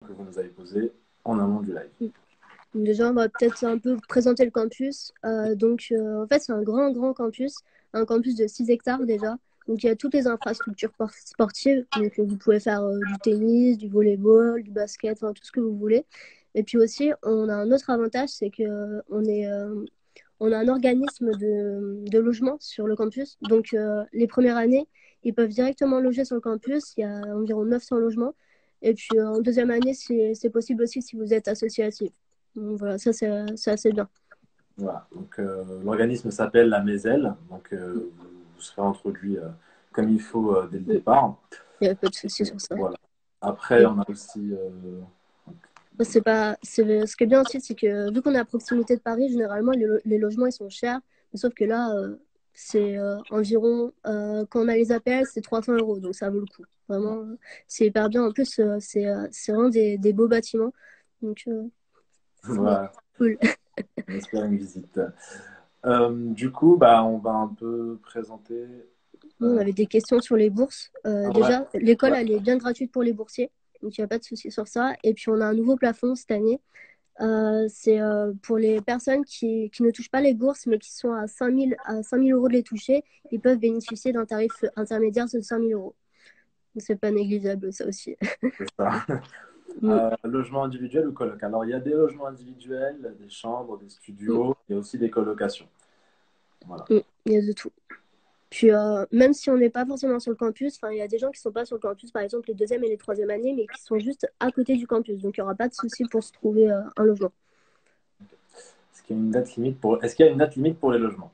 que vous nous avez posées en amont du live. Déjà, on va peut-être un peu présenter le campus. En fait, c'est un grand campus, un campus de 6 hectares déjà. Donc, il y a toutes les infrastructures sportives. Donc, vous pouvez faire du tennis, du volleyball, du basket, enfin, tout ce que vous voulez. Et puis aussi, on a un autre avantage, c'est qu'on a un organisme de logement sur le campus. Donc, les premières années, ils peuvent directement loger sur le campus. Il y a environ 900 logements. Et puis, en deuxième année, c'est possible aussi si vous êtes associatif. Donc, voilà, ça, c'est assez bien. Voilà. Donc, l'organisme s'appelle la MESEL. Donc, vous serez introduit comme il faut dès le Il départ. n'y a pas de souci sur ça. Voilà. Après, Et on a aussi. c'est pas, ce qui est bien aussi, c'est que vu qu'on est à proximité de Paris, généralement, les logements, ils sont chers. Mais sauf que là, c'est environ, quand on a les APL, c'est 300 euros. Donc, ça vaut le coup. Vraiment, c'est hyper bien. En plus, c'est vraiment des beaux bâtiments. Donc, c'est Voilà, cool. on espère une visite. Du coup, bah, on va un peu présenter. Nous, on avait des questions sur les bourses. Ouais, Déjà, l'école, ouais. elle est bien gratuite pour les boursiers. Donc, il n'y a pas de souci sur ça. Et puis, on a un nouveau plafond cette année. C'est pour les personnes qui ne touchent pas les bourses, mais qui sont à 5 000 euros de les toucher. Ils peuvent bénéficier d'un tarif intermédiaire de 5 000 euros. Donc, c'est pas négligeable, ça aussi. C'est ça. Mm, Logement individuel ou coloc? Alors, il y a des logements individuels, des chambres, des mm, studios, et aussi des colocations. Voilà. Il y a de tout. Puis, même si on n'est pas forcément sur le campus, il y a des gens qui ne sont pas sur le campus, par exemple les deuxième et les troisième années, mais qui sont juste à côté du campus. Donc, il n'y aura pas de souci pour se trouver un logement. Est-ce qu'il y a une date limite pour les logements?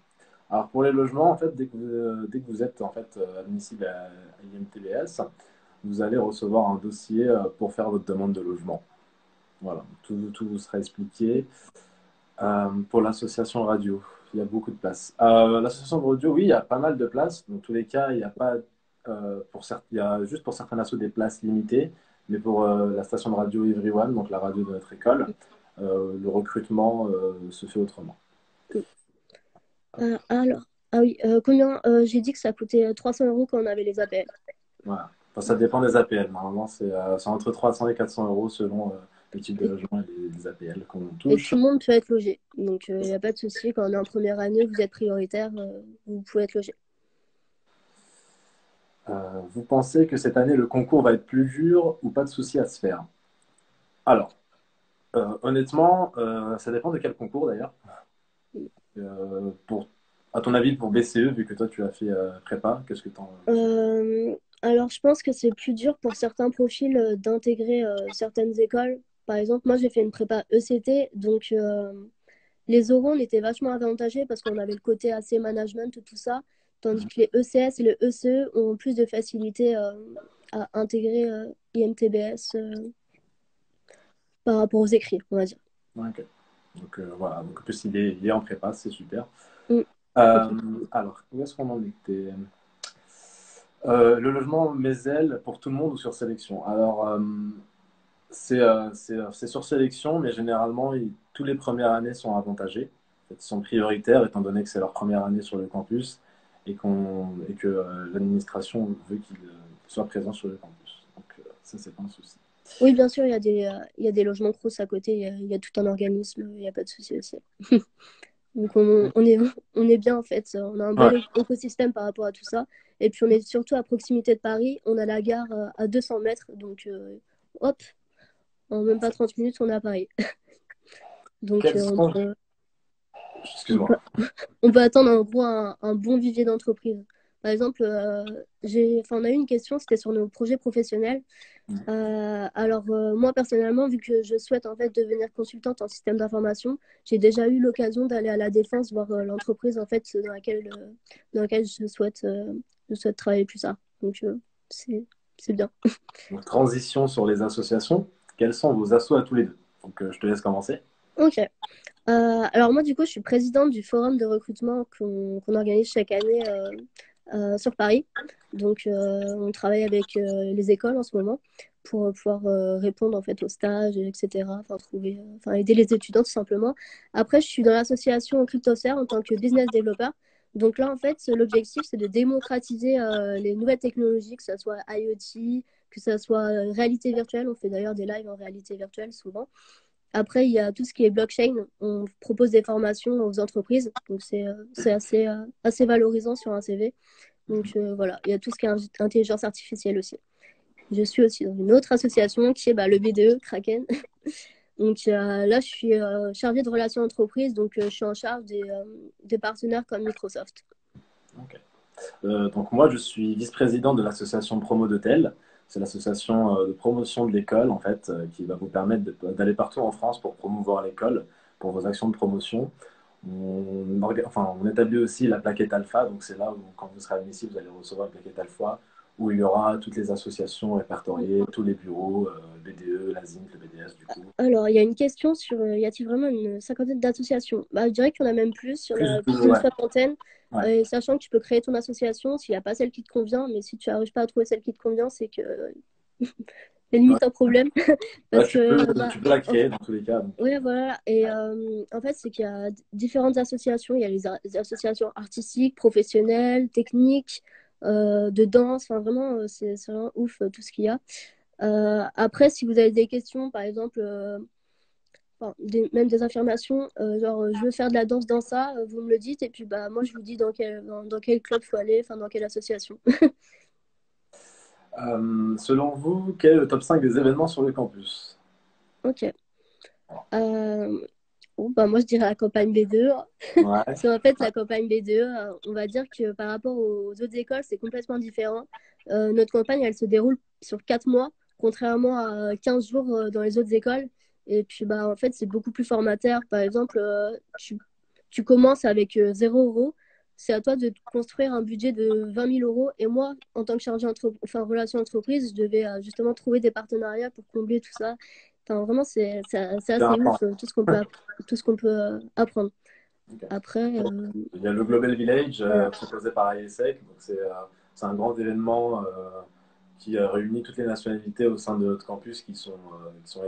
Alors, pour les logements, en fait, dès que vous êtes en fait, admissible à IMTBS, vous allez recevoir un dossier pour faire votre demande de logement. Voilà, tout vous sera expliqué. Pour l'association radio, il y a beaucoup de places. L'association de radio, oui, il y a pas mal de places. Dans tous les cas, il y a pas il y a juste pour certains assos des places limitées, mais pour la station de radio Everyone, donc la radio de notre école, le recrutement se fait autrement. Alors, ah oui, combien j'ai dit que ça coûtait 300 euros quand on avait les APL. Voilà. Enfin, ça dépend des APL. Normalement, c'est entre 300 et 400 euros selon le type de logement et les APL qu'on Et touche. tout le monde peut être logé. Donc, il n'y a pas de souci. Quand on est en première année, vous êtes prioritaire, vous pouvez être logé. Vous pensez que cette année, le concours va être plus dur ou pas de souci à se faire? Alors, honnêtement, ça dépend de quel concours d'ailleurs. Pour, à ton avis, pour BCE, vu que toi tu as fait prépa, qu'est-ce que tu en penses? Alors, je pense que c'est plus dur pour certains profils d'intégrer certaines écoles. Par exemple, moi, j'ai fait une prépa ECT. Donc, les oraux, on était vachement avantagés parce qu'on avait le côté assez management, tout ça. Tandis que les ECS et les ECE ont plus de facilité à intégrer IMTBS par rapport aux écrits, on va dire. Ok. Donc voilà, donc en plus il est en prépa, c'est super. Mm. Alors, où est-ce qu'on en était? Le logement Mézel pour tout le monde ou sur sélection? Alors, c'est sur sélection, mais généralement, tous les premières années sont avantagées. En fait, ils sont prioritaires étant donné que c'est leur première année sur le campus et que l'administration veut qu'ils soient présents sur le campus. Donc, ça, c'est pas un souci. Oui, bien sûr, il y a des logements crous à côté, il y a tout un organisme, il n'y a pas de souci aussi. Donc on est bien en fait, on a un Ouais, bel écosystème par rapport à tout ça. Et puis on est surtout à proximité de Paris, on a la gare à 200 mètres, donc hop, en même pas 30 minutes, on est à Paris. Donc quels sont... on Excuse-moi. peut, on peut attendre en gros un bon vivier d'entreprise. Par exemple, on a eu une question, c'était sur nos projets professionnels. Moi personnellement, vu que je souhaite en fait devenir consultante en système d'information, j'ai déjà eu l'occasion d'aller à la Défense voir l'entreprise en fait dans laquelle je souhaite travailler plus tard. Donc c'est c'est bien. Donc, transition sur les associations. Quels sont vos assos à tous les deux? Donc, je te laisse commencer. Ok. Alors moi du coup je suis présidente du forum de recrutement qu'on organise chaque année sur Paris. Donc on travaille avec les écoles en ce moment pour pouvoir répondre en fait aux stages, etc. Enfin aider les étudiants tout simplement. Après je suis dans l'association CryptoSer en tant que business developer. Donc là en fait l'objectif c'est de démocratiser les nouvelles technologies, que ce soit IoT, que ce soit réalité virtuelle. On fait d'ailleurs des lives en réalité virtuelle souvent. Après, il y a tout ce qui est blockchain. On propose des formations aux entreprises. Donc, c'est assez valorisant sur un CV. Donc, voilà. Il y a tout ce qui est intelligence artificielle aussi. Je suis aussi dans une autre association qui est le BDE, Kraken. Donc là, je suis chargée de relations entreprises. Donc, je suis en charge des partenaires comme Microsoft. Ok. Donc moi, je suis vice-président de l'association Promo d'Hôtel. C'est l'association de promotion de l'école, en fait, qui va vous permettre d'aller partout en France pour promouvoir l'école, pour vos actions de promotion. On établit aussi la plaquette Alpha, donc c'est là où, quand vous serez admissible, vous allez recevoir la plaquette Alpha, où il y aura toutes les associations répertoriées, tous les bureaux, le BDE, la ZINC, le BDS, du coup. Alors, il y a une question sur y a-t-il vraiment une cinquantaine d'associations? Je dirais qu'il y en a même plus, il y en Plus a plus de, d'une ouais, soixantaine. ouais. Sachant que tu peux créer ton association s'il n'y a pas celle qui te convient, mais si tu n'arrives pas à trouver celle qui te convient, c'est que c'est Ouais. limite un problème. Ouais, Parce que, tu peux la créer dans tous les cas. Donc, oui, voilà. Et ouais. en fait, c'est qu'il y a différentes associations. Il y a les associations artistiques, professionnelles, techniques, de danse. Enfin, vraiment, c'est vraiment ouf tout ce qu'il y a. Après, si vous avez des questions, par exemple, enfin, même des affirmations, genre je veux faire de la danse dans ça, vous me le dites, et puis moi je vous dis dans quel club faut aller, enfin dans quelle association. Selon vous, quel est le top 5 des événements sur le campus? Ok. Euh, moi je dirais la campagne B2. Ouais. Parce qu'en fait, la campagne B2, on va dire que par rapport aux autres écoles, c'est complètement différent. Notre campagne, elle se déroule sur 4 mois, contrairement à 15 jours dans les autres écoles. Et puis, en fait, c'est beaucoup plus formateur. Par exemple, tu commences avec 0 euros. C'est à toi de construire un budget de 20 000 euros. Et moi, en tant que chargée relation entreprise, je devais justement trouver des partenariats pour combler tout ça. Enfin, vraiment, c'est assez ouf tout ce qu'on peut apprendre. Ok. Après, Il y a le Global Village voilà. proposé par IESEC. Donc c'est un grand événement qui réunit toutes les nationalités au sein de notre campus qui sont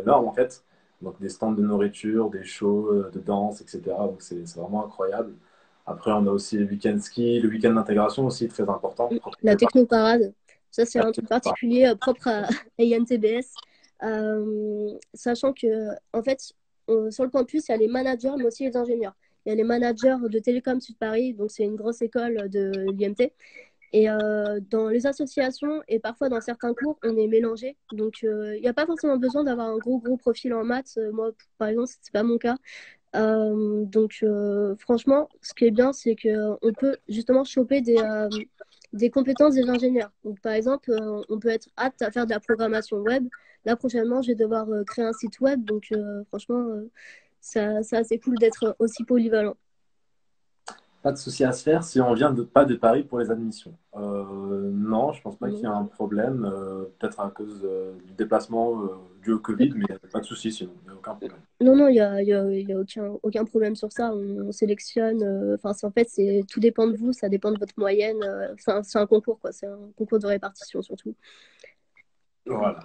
énormes en fait. Donc des stands de nourriture, des shows de danse, etc. Donc c'est vraiment incroyable. Après, on a aussi le week-end ski, le week-end d'intégration aussi, très important. La Proposé par technoparade, ça c'est la un truc particulier propre à INTBS. Sachant que, en fait, sur le campus, il y a les managers, mais aussi les ingénieurs. Il y a les managers de Télécom Sud Paris, donc c'est une grosse école de l'IMT. Et dans les associations et parfois dans certains cours, on est mélangé. Donc, il n'y a pas forcément besoin d'avoir un gros profil en maths. Moi, par exemple, c'est pas mon cas. Donc, franchement, ce qui est bien, c'est qu'on peut justement choper des compétences des ingénieurs. Donc, par exemple, on peut être apte à faire de la programmation web. Là, prochainement, je vais devoir créer un site web. Donc, franchement, c'est assez cool d'être aussi polyvalent. Pas de souci à se faire si on vient pas de Paris pour les admissions. Non, je pense pas qu'il y Non, ait un problème. Peut-être à cause du déplacement dû au Covid, mais pas de souci sinon, il n'y a aucun problème. non, il y a aucun problème sur ça. On sélectionne. Enfin, en fait, tout dépend de vous. Ça dépend de votre moyenne. C'est un concours, quoi. C'est un concours de répartition, surtout. Voilà.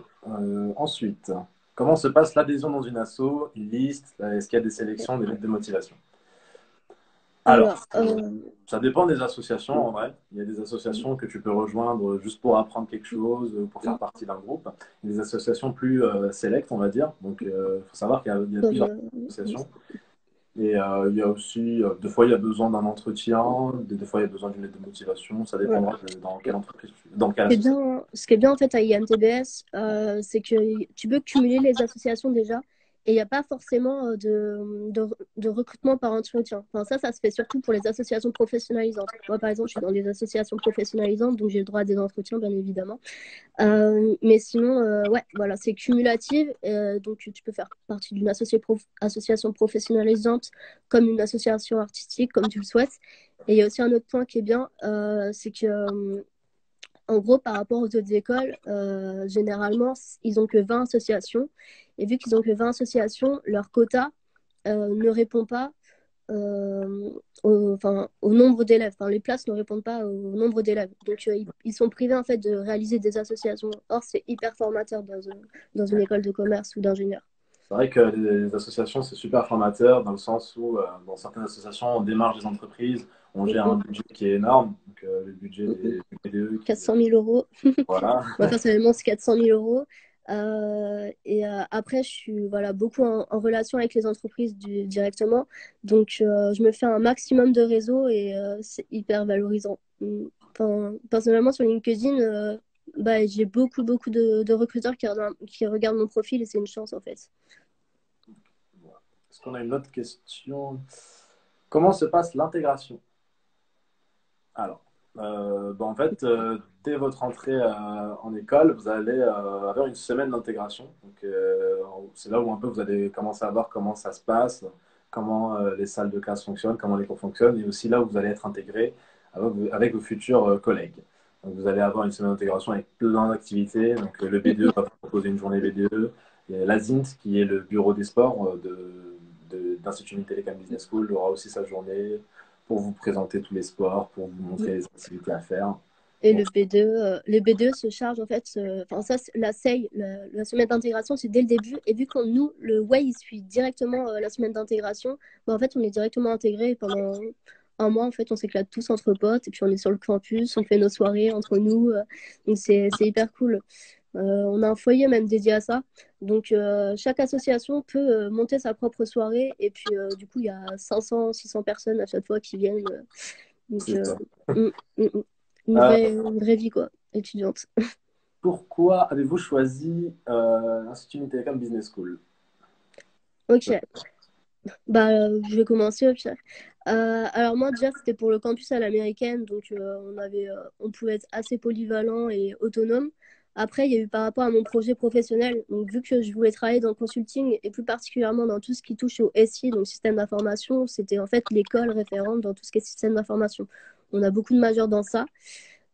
Ensuite, comment se passe l'adhésion dans une asso, une liste? Est-ce qu'il y a des sélections, des lettres de motivation? Alors, Alors, ça dépend des associations en vrai. Il y a des associations que tu peux rejoindre juste pour apprendre quelque chose, pour faire partie d'un groupe. Il y a des associations plus sélectes, on va dire. Donc, il faut savoir qu'il y a comme, plusieurs associations. Et il y a aussi, des fois, il y a besoin d'un entretien, des fois, il y a besoin d'une lettre de motivation. Ça voilà. dépendra de dans quelle entreprise, dans quelle Ce qui est association. bien, ce qui est bien en fait à IMTBS, c'est que tu peux cumuler les associations déjà et il n'y a pas forcément de recrutement par entretien. Enfin, ça se fait surtout pour les associations professionnalisantes. Moi, par exemple, je suis dans des associations professionnalisantes, donc j'ai le droit à des entretiens, bien évidemment. Mais sinon, ouais, voilà, c'est cumulatif. Donc, tu peux faire partie d'une association professionnalisante comme une association artistique, comme tu le souhaites. Et il y a aussi un autre point qui est bien, c'est que en gros, par rapport aux autres écoles, généralement, ils n'ont que 20 associations. Et vu qu'ils n'ont que 20 associations, leur quota ne répond pas au nombre d'élèves. Enfin, les places ne répondent pas au nombre d'élèves. Donc, ils sont privés en fait de réaliser des associations. Or, c'est hyper formateur dans une école de commerce ou d'ingénieur. C'est vrai que les associations, c'est super formateur dans le sens où, dans certaines associations, on démarche des entreprises, On Mm, gère un mm, budget qui est énorme, donc le budget mm, mm. des BDE qui, 400 000 euros. voilà. Moi, personnellement, c'est 400 000 euros. Après, je suis voilà, beaucoup en relation avec les entreprises directement. Donc, je me fais un maximum de réseau et c'est hyper valorisant. Enfin, personnellement, sur LinkedIn, bah, j'ai beaucoup de recruteurs qui regardent mon profil et c'est une chance en fait. Est-ce qu'on a une autre question? Comment se passe l'intégration? Alors, en fait, dès votre entrée en école, vous allez avoir une semaine d'intégration. Donc, c'est là où un peu vous allez commencer à voir comment ça se passe, comment les salles de classe fonctionnent, comment les cours fonctionnent, et aussi là où vous allez être intégré avec vos futurs collègues. Donc, vous allez avoir une semaine d'intégration avec plein d'activités. Donc, le Mm, BDE va vous proposer une journée BDE. Et l'ASINT, qui est le bureau des sports d'Institut Télécom Business School, aura aussi sa journée pour vous présenter tous les sports, pour vous mm. montrer les activités à faire. Et Donc, le B2 se charge en fait, enfin ça, la SEI, la semaine d'intégration, c'est dès le début. Et vu que nous, le Way, il suit directement la semaine d'intégration, bah, en fait, on est directement intégré et pendant un mois, en fait, on s'éclate tous entre potes et puis on est sur le campus, on fait nos soirées entre nous. Donc c'est hyper cool. On a un foyer même dédié à ça. Donc chaque association peut monter sa propre soirée et puis du coup, il y a 500, 600 personnes à chaque fois qui viennent. Donc, c'est ça. mm, mm, mm. Euh, Une vraie vie, quoi, étudiante. Pourquoi avez-vous choisi l'Institut Télécom Business School? Ok, bah, je vais commencer au pire. Alors moi, déjà, c'était pour le campus à l'américaine, donc on pouvait être assez polyvalent et autonome. Après, il y a eu par rapport à mon projet professionnel, donc vu que je voulais travailler dans le consulting et plus particulièrement dans tout ce qui touche au SI, donc système d'information, c'était en fait l'école référente dans tout ce qui est système d'information. On a beaucoup de majeurs dans ça.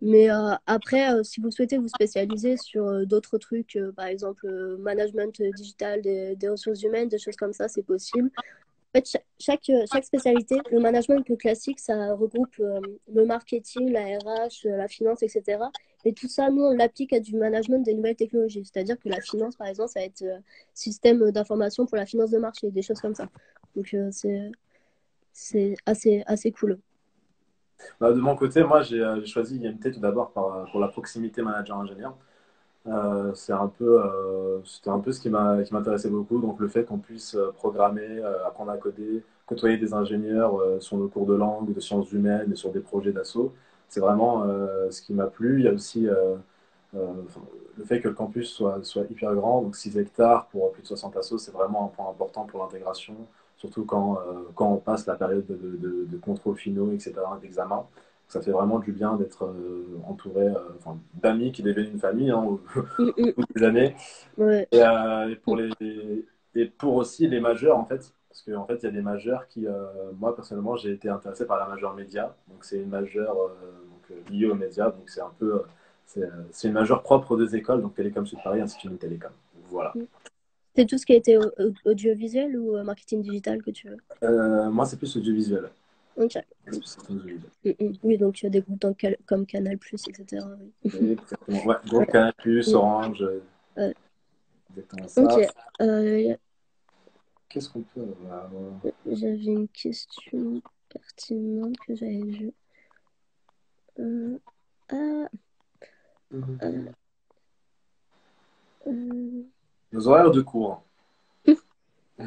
Mais après, si vous souhaitez vous spécialiser sur d'autres trucs, par exemple management digital des ressources humaines, des choses comme ça, c'est possible. En fait, chaque spécialité, le management plus classique, ça regroupe le marketing, la RH, la finance, etc. Et tout ça, nous, on l'applique à du management des nouvelles technologies. C'est-à-dire que la finance, par exemple, ça va être système d'information pour la finance de marché, des choses comme ça. Donc, c'est assez cool. Bah, de mon côté, moi, j'ai choisi IMT tout d'abord pour la proximité manager-ingénieur. C'était un peu ce qui m'intéressait beaucoup. Donc, le fait qu'on puisse programmer, apprendre à coder, côtoyer des ingénieurs sur nos cours de langue, de sciences humaines et sur des projets d'assaut, c'est vraiment ce qui m'a plu. Il y a aussi euh, le fait que le campus soit hyper grand, donc 6 hectares pour plus de 60 assos, c'est vraiment un point important pour l'intégration, surtout quand on passe la période de contrôle finaux, etc., d'examen. Ça fait vraiment du bien d'être entouré d'amis qui deviennent une famille hein, Mm, mm. au bout des années. Ouais. Et pour aussi les majeurs, en fait, parce qu'en fait, il y a des majeurs qui, moi personnellement, j'ai été intéressé par la majeure média. Donc, c'est une majeure liée aux médias. Donc, c'est une majeure propre aux deux écoles, donc Télécom Sud Paris, Institut de Télécom. Donc, voilà. C'est tout ce qui a été audiovisuel ou marketing digital que tu veux? Moi, c'est plus audiovisuel. Ok. C'est plus audiovisuel. Oui, donc il y a des groupes comme Canal+, etc. Oui. Exactement. Ouais, groupe Ouais. Canal+, Mm. Orange, Ouais. exactement Ok. ça. Euh, Qu'est-ce qu'on peut avoir? J'avais une question pertinente que j'avais vue. Euh, ah, euh, euh, Nos horaires de cours. Les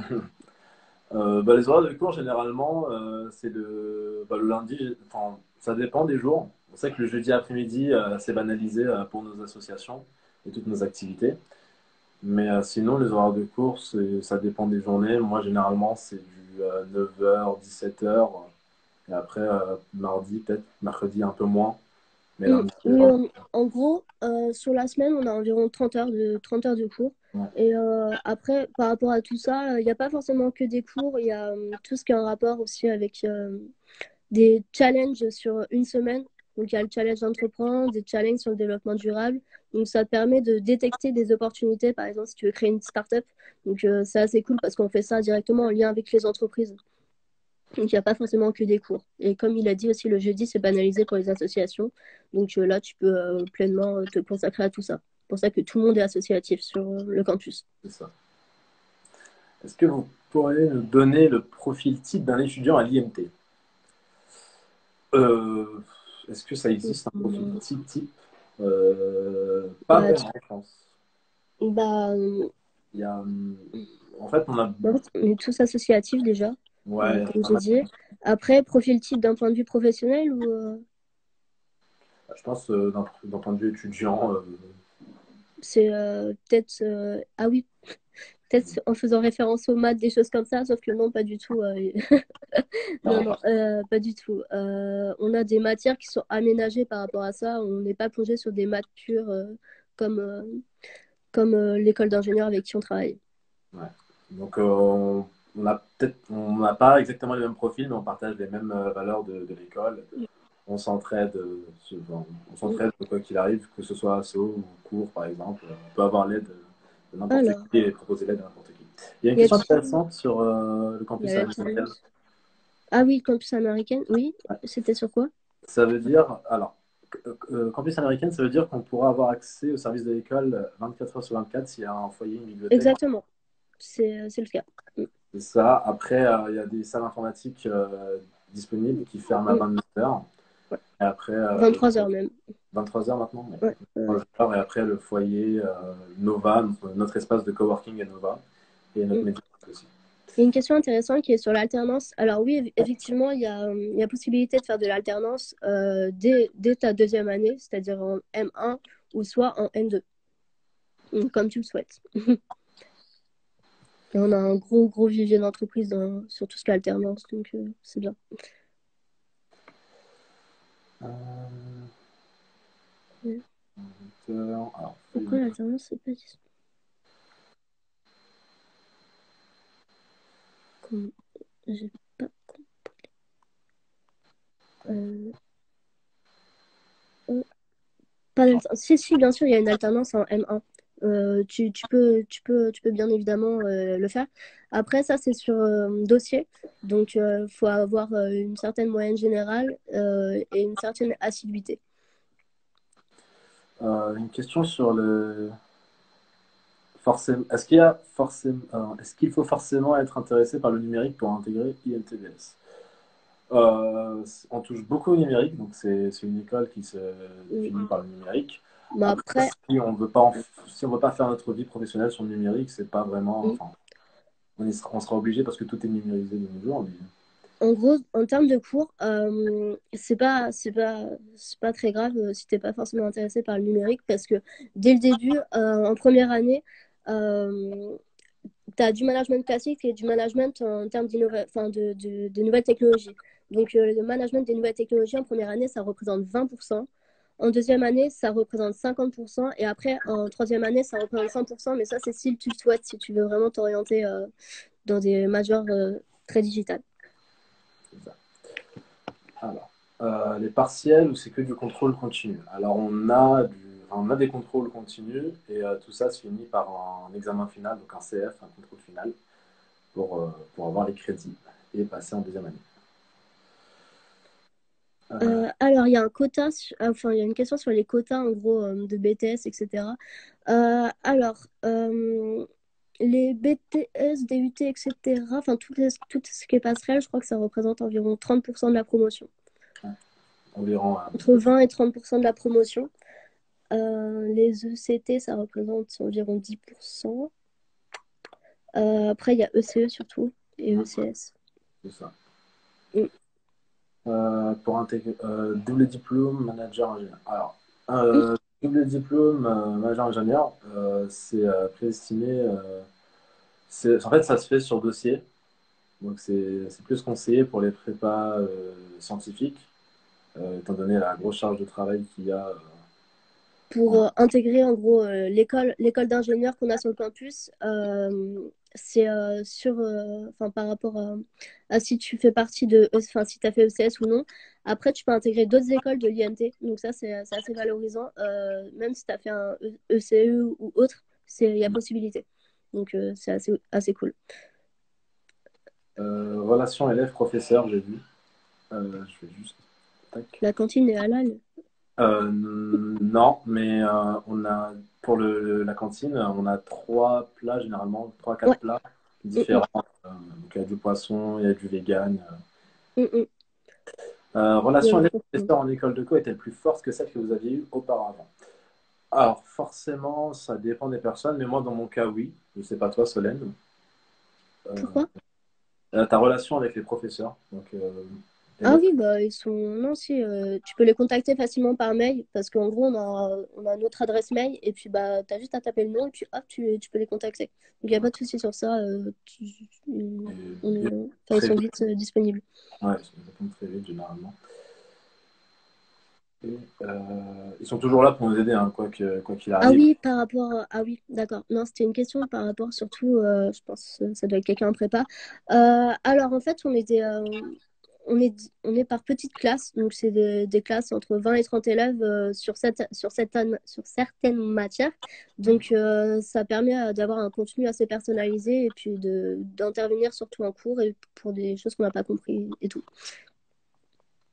horaires de cours, généralement, c'est le lundi. Enfin, ça dépend des jours. On sait que le jeudi après-midi, c'est banalisé pour nos associations et toutes nos activités. Mais sinon, les horaires de cours, ça dépend des journées. Moi, généralement, c'est du 9h, 17h. Et après, mardi, peut-être, mercredi, un peu moins. Mais lundi, c'est Oui, vraiment. en gros, sur la semaine, on a environ 30 heures de cours. Ouais, Et après, par rapport à tout ça, il n'y a pas forcément que des cours, il y a tout ce qui est en rapport aussi avec des challenges sur une semaine. Donc, il y a le challenge d'entreprendre, des challenges sur le développement durable. Donc, ça te permet de détecter des opportunités, par exemple, si tu veux créer une startup. Donc, c'est assez cool parce qu'on fait ça directement en lien avec les entreprises. Donc, il n'y a pas forcément que des cours. Et comme il a dit aussi, le jeudi, c'est banalisé pour les associations. Donc, là, tu peux pleinement te consacrer à tout ça. C'est pour ça que tout le monde est associatif sur le campus. c'est ça. Est-ce que vous pourriez nous donner le profil type d'un étudiant à l'IMT? Euh, Est-ce que ça existe un profil Hum, type? Pas bah, vraiment, je pense. bah, Il y a, en fait, on a, en fait, on est tous associatifs déjà, ouais, comme j'ai dit. Après, profil type d'un point de vue professionnel ou je pense d'un point de vue étudiant, c'est peut-être ah oui, peut-être en faisant référence aux maths, des choses comme ça, sauf que non, pas du tout. Non, non. non, pas du tout. On a des matières qui sont aménagées par rapport à ça. On n'est pas plongé sur des maths pures comme, comme l'école d'ingénieur avec qui on travaille. Ouais. Donc, on a peut-être, on n'a pas exactement les mêmes profils, mais on partage les mêmes valeurs de l'école. On s'entraide, enfin, on s'entraide quoi qu'il arrive, que ce soit asso ou cours, par exemple. On peut avoir l'aide de n'importe Alors, qui et proposer l'aide à n'importe qui. Il y a une y question a-t-il intéressante sur le y campus a américain. l'alternance? Ah oui, campus américain, oui. C'était sur quoi? Ça veut dire, alors, campus américain, ça veut dire qu'on pourra avoir accès au service de l'école 24 heures sur 24 s'il y a un foyer, une bibliothèque. Exactement, c'est le cas. Mm, C'est ça. Après, il y a des salles informatiques disponibles qui ferment à mm, 29 heures. ouais. Et après, 23 heures même. 23 heures maintenant. Ouais. Ouais, 23 heures, et après, le foyer Nova, notre espace de coworking à Nova. Et notre mm. média aussi. Il y a une question intéressante qui est sur l'alternance. Alors oui, effectivement, il y a possibilité de faire de l'alternance dès ta deuxième année, c'est-à-dire en M1 ou soit en M2, comme tu le souhaites. Et on a un gros vivier d'entreprise sur tout ce qui est alternance, donc c'est bien. Euh, Ouais. alors, Pourquoi l'alternance, c'est pas dit? Comme... J'ai pas... Euh, pas si, si, bien sûr, il y a une alternance en M1. Tu peux bien évidemment le faire. Après, ça, c'est sur dossier. Donc, il faut avoir une certaine moyenne générale et une certaine assiduité. une question sur le. Forcément, est-ce qu'il y a forcément, est-ce qu'il faut forcément être intéressé par le numérique pour intégrer IMTBS? On touche beaucoup au numérique, donc c'est une école qui se Mm. définit par le numérique. Mais Après, après, si on veut pas, si on veut pas faire notre vie professionnelle sur le numérique, c'est pas vraiment, mm, enfin, on sera obligé parce que tout est numérisé de nos jours. Mais... en gros, en termes de cours, c'est pas très grave si t'es pas forcément intéressé par le numérique parce que dès le début, en première année, euh, tu as du management classique et du management en termes enfin de nouvelles technologies. Donc, le management des nouvelles technologies en première année, ça représente 20%. En deuxième année, ça représente 50%. Et après, en troisième année, ça représente 100%. Mais ça, c'est si tu le souhaites, si tu veux vraiment t'orienter dans des majors très digitales. c'est ça. Alors, les partiels ou c'est que du contrôle continu? Alors, on a des contrôles continus et tout ça se finit par un examen final, donc un CF, un contrôle final, pour avoir les crédits et passer en deuxième année. Euh, Alors, il y a un quota, enfin, il y a une question sur les quotas, en gros, de BTS, etc. Alors, les BTS, DUT, etc., enfin, tout ce qui est passerelle, je crois que ça représente environ 30% de la promotion. environ un petit Entre peu. 20 et 30% de la promotion. Les ECT, ça représente environ 10%. Après, il y a ECE surtout et ECS. C'est ça. Mm. Pour intégrer double diplôme manager ingénieur. Alors, double diplôme manager ingénieur, c'est préestimé. En fait, ça se fait sur dossier. Donc, c'est plus conseillé pour les prépas scientifiques, étant donné la grosse charge de travail qu'il y a. Pour En- intégrer en gros l'école d'ingénieur qu'on a sur le campus, c'est enfin, par rapport à si tu fais partie enfin, si tu as fait ECS ou non. Après, tu peux intégrer d'autres écoles de l'INT, donc ça, c'est assez valorisant. Même si tu as fait un ECE ou autre, il y a possibilité. Donc, c'est assez cool. relation élève-professeur, j'ai vu. Je vais juste. Tac. La cantine est halal. Non, mais on a pour la cantine, on a trois plats généralement, trois Ouais. quatre plats Mm, mm, différents. Donc il y a du poisson, il y a du vegan. mm, mm. Relation Ouais, avec les forcément. professeurs en école de co est-elle plus forte que celle que vous aviez eue auparavant? Alors, forcément, ça dépend des personnes, mais moi, dans mon cas, oui. Je ne sais pas toi, Solène. Pourquoi? Ta relation avec les professeurs, donc les Ah maîtres. oui, bah ils sont. Non, si, tu peux les contacter facilement par mail parce qu'en gros, on a notre adresse mail et puis bah t'as juste à taper le nom et puis hop, tu peux les contacter. Donc il n'y a pas de souci sur ça. Et, Enfin, ils très sont vite. vite disponibles. Ouais, ils répondent très vite, généralement. Et, ils sont toujours là pour nous aider, hein, quoi qu'il Ah arrive. oui, par rapport. Ah oui, d'accord. Non, c'était une question par rapport surtout, je pense que ça doit être quelqu'un en prépa. Alors en fait, on est par petite classe, donc c'est des classes entre 20 et 30 élèves sur certaines matières. Donc ça permet d'avoir un contenu assez personnalisé et puis d'intervenir surtout en cours et pour des choses qu'on n'a pas compris et tout.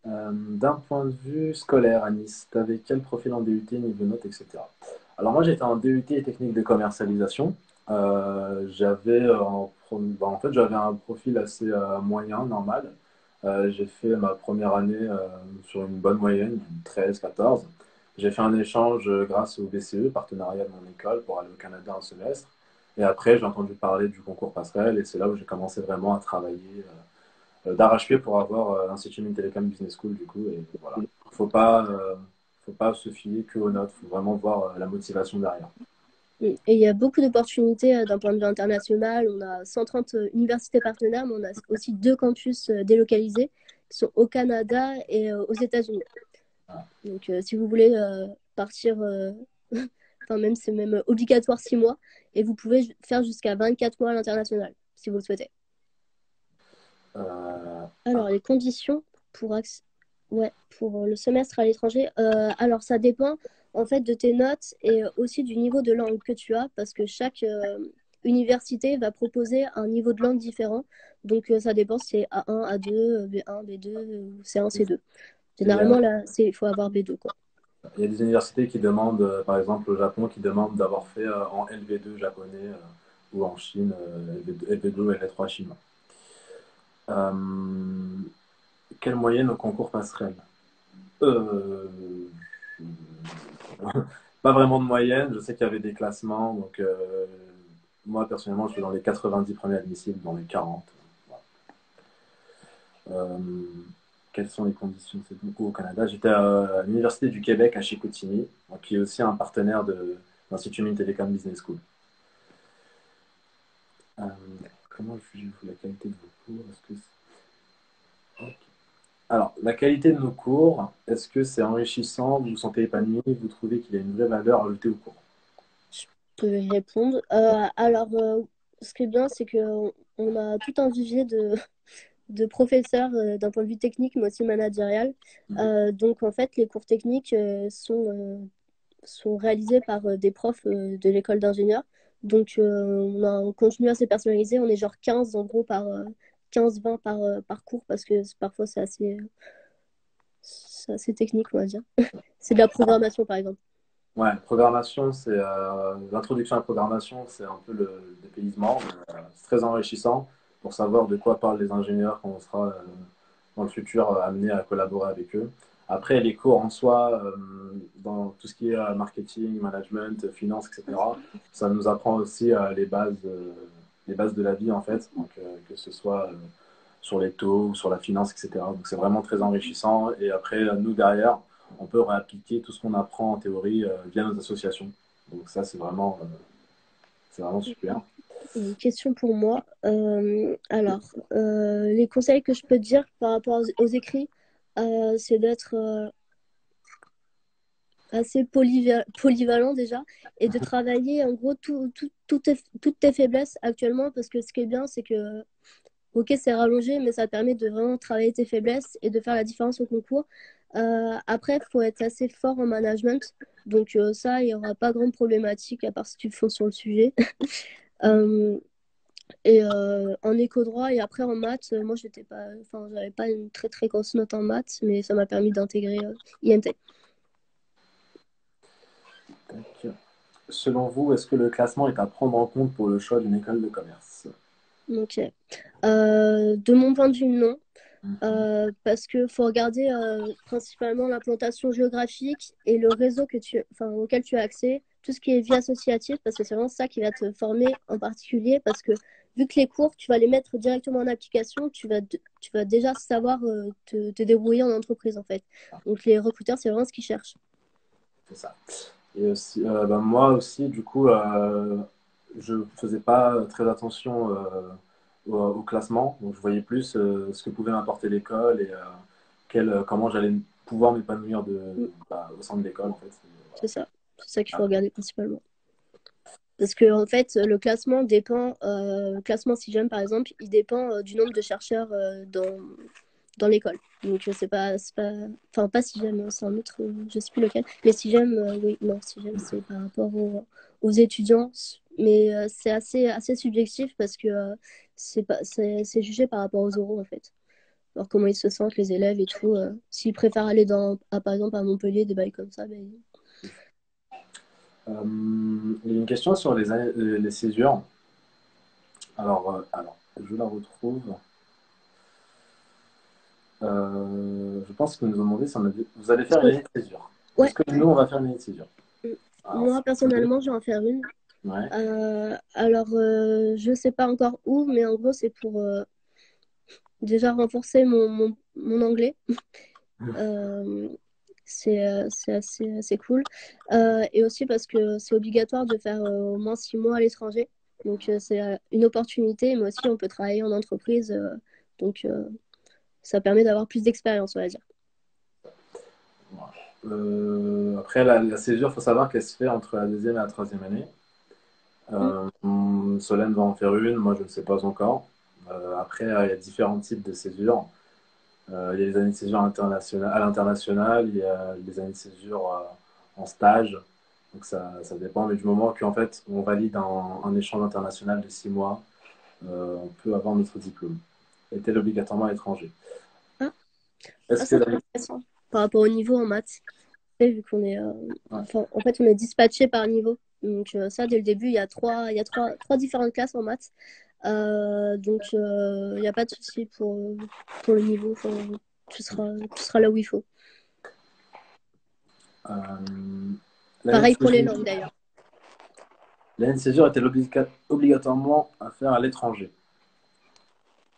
D'un point de vue scolaire, Anis, tu avais quel profil en DUT, niveau notes, etc. Alors moi, j'étais en DUT et technique de commercialisation. En fait, j'avais un profil assez moyen, normal. J'ai fait ma première année sur une bonne moyenne, 13-14. J'ai fait un échange grâce au BCE, partenariat de mon école, pour aller au Canada un semestre. Et après, j'ai entendu parler du concours passerelle et c'est là où j'ai commencé vraiment à travailler d'arrache-pied pour avoir l'Institut Mines Télécom Business School, du coup. Et voilà. Faut pas se fier que aux notes. Faut vraiment voir la motivation derrière. Et il y a beaucoup d'opportunités d'un point de vue international. On a 130 universités partenaires, mais on a aussi deux campus délocalisés qui sont au Canada et aux États-Unis. Voilà. Donc, si vous voulez partir, enfin, même c'est même obligatoire 6 mois, et vous pouvez faire jusqu'à 24 mois à l'international, si vous le souhaitez. Alors, les conditions pour, ouais, pour le semestre à l'étranger, alors ça dépend en fait de tes notes et aussi du niveau de langue que tu as, parce que chaque université va proposer un niveau de langue différent. Donc, ça dépend si c'est A1, A2, B1, B2 ou C1, C2. Il y a, Généralement, là, il faut avoir B2, quoi. il y a des universités qui demandent, par exemple au Japon, qui demandent d'avoir fait en LV2 japonais ou en Chine, LV2 ou LV3 chinois. Euh, Quelle moyenne au concours passerelle? euh, Pas vraiment de moyenne. Je sais qu'il y avait des classements. Donc, moi, personnellement, je suis dans les 90 premiers admissibles, dans les 40. Voilà. Euh, Quelles sont les conditions? C'est beaucoup au Canada. J'étais à l'Université du Québec à Chicoutimi, donc, qui est aussi un partenaire de l'Institut Mines Télécom Business School. Euh, Comment jugez-vous la qualité de vos cours? Est-ce que ok. Alors, la qualité de nos cours, est-ce que c'est enrichissant? Vous vous sentez épanoui? Vous trouvez qu'il y a une vraie valeur ajoutée au cours? Je peux y répondre. Alors, ce qui est bien, c'est qu'on a tout un vivier de professeurs d'un point de vue technique, mais aussi managérial. Donc, en fait, les cours techniques sont réalisés par des profs de l'école d'ingénieurs. Donc, on a un contenu assez personnalisé. On est genre 15 en gros, 15-20 par cours, parce que parfois, c'est assez technique, on va dire. C'est de la programmation, par exemple. Ouais, programmation, c'est l'introduction à la programmation, c'est un peu le dépaysement. C'est très enrichissant pour savoir de quoi parlent les ingénieurs quand on sera dans le futur amené à collaborer avec eux. Après, les cours en soi, dans tout ce qui est marketing, management, finance, etc., ça nous apprend aussi les bases de la vie en fait, donc, que ce soit sur les taux ou sur la finance, etc. Donc c'est vraiment très enrichissant. Et après, nous derrière, on peut réappliquer tout ce qu'on apprend en théorie via nos associations. Donc ça, c'est vraiment super. Une question pour moi. Alors, les conseils que je peux te dire par rapport aux écrits, c'est d'être assez polyvalent déjà et de travailler en gros toutes tes faiblesses actuellement parce que ce qui est bien, c'est que, ok, c'est rallongé, mais ça te permet de vraiment travailler tes faiblesses et de faire la différence au concours. Après, il faut être assez fort en management. Donc ça, il n'y aura pas grande problématique à part si tu fonces sur le sujet. Euh, Et en éco-droit et après en maths, moi j'étais pas, enfin j'avais pas une très très grosse note en maths, mais ça m'a permis d'intégrer IMT. Donc, selon vous, est-ce que le classement est à prendre en compte pour le choix d'une école de commerce? Donc de mon point de vue, non. parce qu'il faut regarder principalement l'implantation géographique et le réseau auquel tu as accès, tout ce qui est vie associative, parce que c'est vraiment ça qui va te former en particulier, parce que vu que les cours, tu vas les mettre directement en application, tu vas déjà savoir te débrouiller en entreprise, en fait. Donc les recruteurs, c'est vraiment ce qu'ils cherchent. C'est ça. Et aussi, moi aussi, du coup, je faisais pas très attention au classement. Donc, je voyais plus ce que pouvait m'apporter l'école et comment j'allais pouvoir m'épanouir Mm, au sein de l'école, en fait. c'est ça. C'est ça qu'il faut Voilà. regarder principalement. Parce que en fait, le classement dépend, le classement SIGEM par exemple, il dépend du nombre de chercheurs dans l'école. Donc c'est pas, enfin pas SIGEM, c'est un autre, je sais plus lequel. Mais SIGEM, oui, non, SIGEM c'est par rapport aux étudiants, mais c'est assez subjectif parce que c'est jugé par rapport aux oraux en fait. Alors comment ils se sentent les élèves et tout. S'ils préfèrent aller par exemple à Montpellier, des bails comme ça, ben, Il y a une question sur les césures. Alors, je la retrouve. Je pense que nous ont demandé si vous allez faire une année de césure. ouais. Est-ce que nous, on va faire une année de césure? Alors, Moi, personnellement, je vais en faire une. ouais. Je sais pas encore où, mais en gros, c'est pour déjà renforcer mon anglais. Euh, c'est assez cool. Et aussi parce que c'est obligatoire de faire au moins 6 mois à l'étranger. Donc, c'est une opportunité, mais aussi on peut travailler en entreprise. Donc, ça permet d'avoir plus d'expérience, on va dire. Après, la césure, il faut savoir qu'elle se fait entre la deuxième et la troisième année. Mm. Solène va en faire une, moi je ne sais pas encore. Après, il y a différents types de césures. Il y a les années de césure à l'international, il y a les années de césure en stage. Donc ça dépend, mais du moment qu'en fait on valide un échange international de 6 mois, on peut avoir notre diplôme. Est-elle obligatoirement à l'étranger? Ah, Est-ce que ça c'est intéressant. Par rapport au niveau en maths. Vu qu'on est, ouais. enfin, en fait, on est dispatché par niveau. Donc ça, dès le début, il y a trois différentes classes en maths. Il n'y a pas de souci pour le niveau. Enfin, tu seras là où il faut. Euh, L'année de Pareil pour les césure, langues d'ailleurs. l'année de césure est-elle obligatoirement à faire à l'étranger?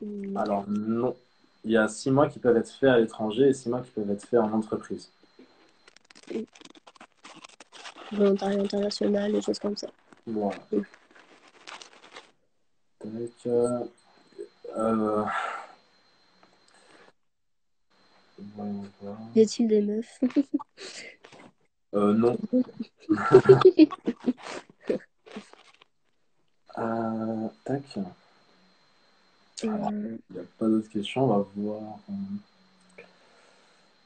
Non. Alors non. Il y a 6 mois qui peuvent être faits à l'étranger et 6 mois qui peuvent être faits en entreprise. Volontariat international, des choses comme ça. Voilà. Tac, euh, voyons voir. Y a-t-il des meufs? Non. Tac. Alors, Euh, il n'y a pas d'autres questions. On va voir.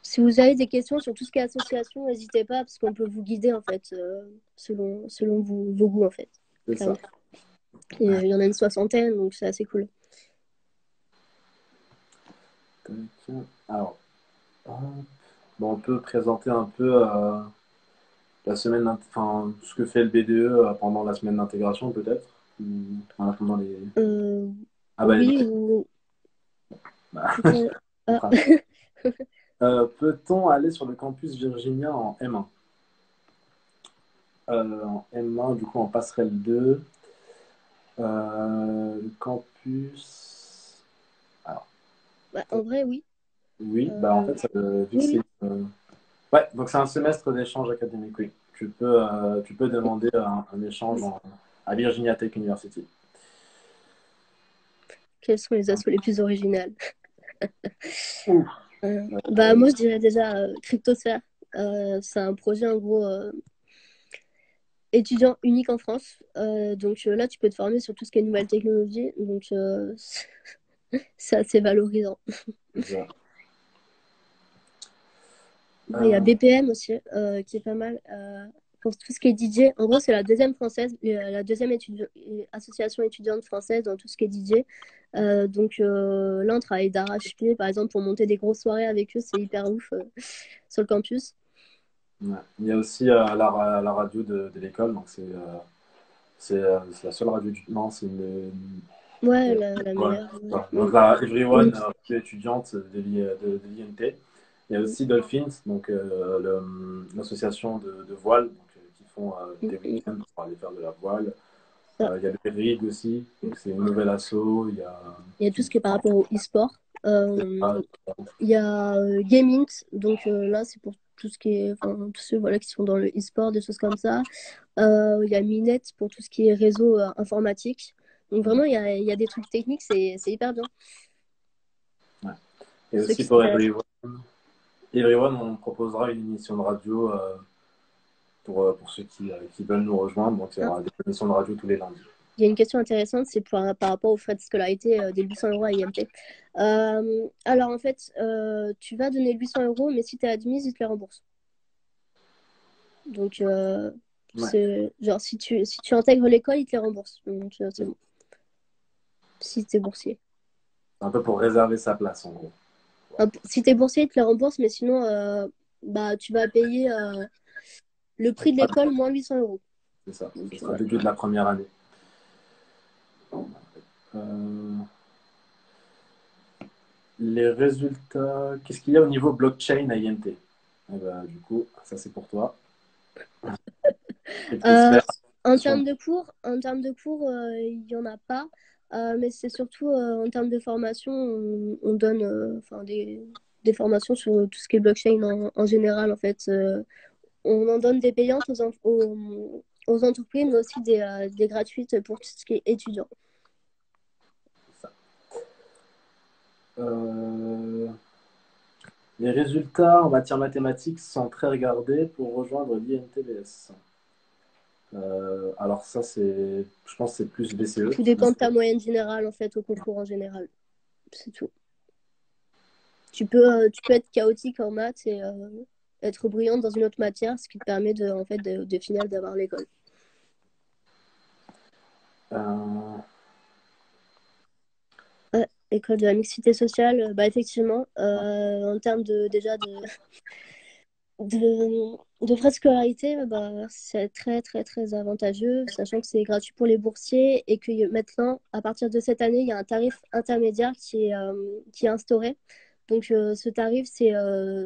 Si vous avez des questions sur tout ce qui est association, n'hésitez pas parce qu'on peut vous guider en fait selon vos goûts en fait. C'est ça. Clairement. Et, il y en a une soixantaine, donc c'est assez cool. Tac. Alors, hop. Bon, on peut présenter un peu la semaine, enfin, ce que fait le BDE pendant la semaine d'intégration, peut-être. Enfin, pendant les... Euh, Ah bah, oui, ou bah, peut-être. on Ah. fera. Peut-on aller sur le campus virginien en M1? En M1, du coup, en passerelle 2. Le campus. Alors, Bah, en vrai, oui. oui, bah en Euh, fait, vu que oui, c'est. oui. Ouais, donc c'est un semestre d'échange académique, oui. Tu peux demander un échange à Virginia Tech University. Quelles sont les assos les plus originales? Ouh. Bah, moi, je dirais déjà Cryptosphère. C'est un projet, en gros, étudiant unique en France. Là, tu peux te former sur tout ce qui est nouvelles technologies. Donc, c'est assez valorisant. C'est ça. Il y a Euh, BPM aussi, qui est pas mal. Pour tout ce qui est DJ, en gros, c'est la deuxième française, la deuxième association étudiante française dans tout ce qui est DJ. Là, on travaille d'arrache-pied, par exemple, pour monter des grosses soirées avec eux, c'est hyper ouf sur le campus. ouais. Il y a aussi la radio de l'école, donc c'est la seule radio du. Non, c'est une. Ouais, Et la voilà. meilleure. Donc là, Mm. Everyone, étudiante de l'IMT. Il y a aussi Dolphins, donc l'association de voile, donc, qui font Mm, des mm. week-ends pour aller faire de la voile. Ça. Il y a le RIG aussi, donc c'est une nouvelle asso. Il y a tout ce qui est par rapport au e-sport. Ah, Il y a Gaming, donc là c'est pour tout ce qui est, enfin, tous ceux voilà, qui sont dans le e-sport, des choses comme ça. Il y a Minet pour tout ce qui est réseau informatique. Donc vraiment, il y a des trucs techniques, c'est hyper bien. ouais. Et Ceux aussi qui pour s'intéressent. Everyone, on proposera une émission de radio pour ceux qui veulent nous rejoindre. Donc il y Hein, aura des émissions de radio tous les lundis. il y a une question intéressante, c'est par rapport aux frais de scolarité des 800 euros à IMT. Alors en fait, tu vas donner 800 euros, mais si tu es admise, ils te les remboursent. Donc, Ouais. c'est genre si tu intègres l'école, ils te les remboursent. Donc, c'est bon. Si tu es boursier. C'est un peu pour réserver sa place, en gros. Enfin, si tu es boursier, ils te les remboursent, mais sinon, bah, tu vas payer le prix de l'école moins 800 euros. C'est ça. Donc, Ce sera le voilà. début de la première année. Euh, les résultats, qu'est-ce qu'il y a au niveau blockchain à IMT? Eh ben, du coup, ça c'est pour toi. Euh, Cryptosphère. en termes de cours, il n'y en a pas. Mais c'est surtout en termes de formation, on donne enfin, des formations sur tout ce qui est blockchain en général. En fait, on en donne des payantes aux entreprises, mais aussi des gratuites pour tout ce qui est étudiant. Euh, les résultats en matière mathématiques sont très regardés pour rejoindre l'INTBS. Alors ça, je pense que c'est plus BCE. Tout dépend de ta moyenne générale, en fait, au concours en général. C'est tout. Tu peux être chaotique en maths et être brillante dans une autre matière, ce qui te permet en fait, de finir d'avoir l'école. Euh, Ouais, école de la mixité sociale, bah effectivement, en termes déjà de frais de scolarité, bah, c'est très très très avantageux, sachant que c'est gratuit pour les boursiers et que maintenant, à partir de cette année, il y a un tarif intermédiaire qui est instauré. Donc ce tarif, c'est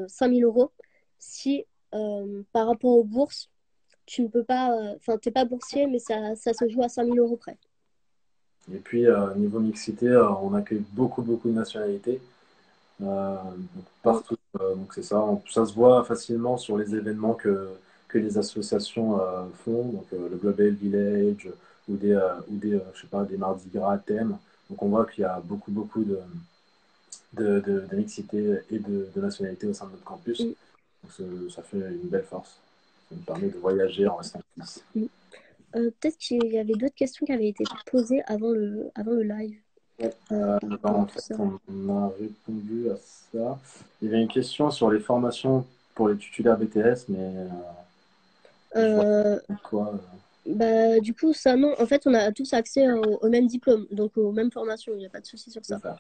5 000 euros. Si par rapport aux bourses, tu ne peux pas, enfin, t'es pas boursier, mais ça se joue à 5 000 euros près. et puis, niveau mixité, on accueille beaucoup, beaucoup de nationalités. Donc, Mm, partout. Donc c'est ça. Ça se voit facilement sur les événements que les associations font. Donc le Global Village je sais pas, des Mardi Gras à thème. Donc on voit qu'il y a beaucoup, beaucoup de mixité et de nationalité au sein de notre campus. mm, Donc ça fait une belle force. Ça nous permet de voyager en restant ici. mm. Peut-être qu'il y avait d'autres questions qui avaient été posées avant le live Ouais. par Ben, rapport à en tout fait, ça. on a répondu à ça. Il y avait une question sur les formations pour les titulaires BTS, mais je vois Euh, pas quoi. Bah, du coup, ça, non. En fait, on a tous accès au même diplôme, donc aux mêmes formations. Il n'y a pas de souci sur C'est ça. ça.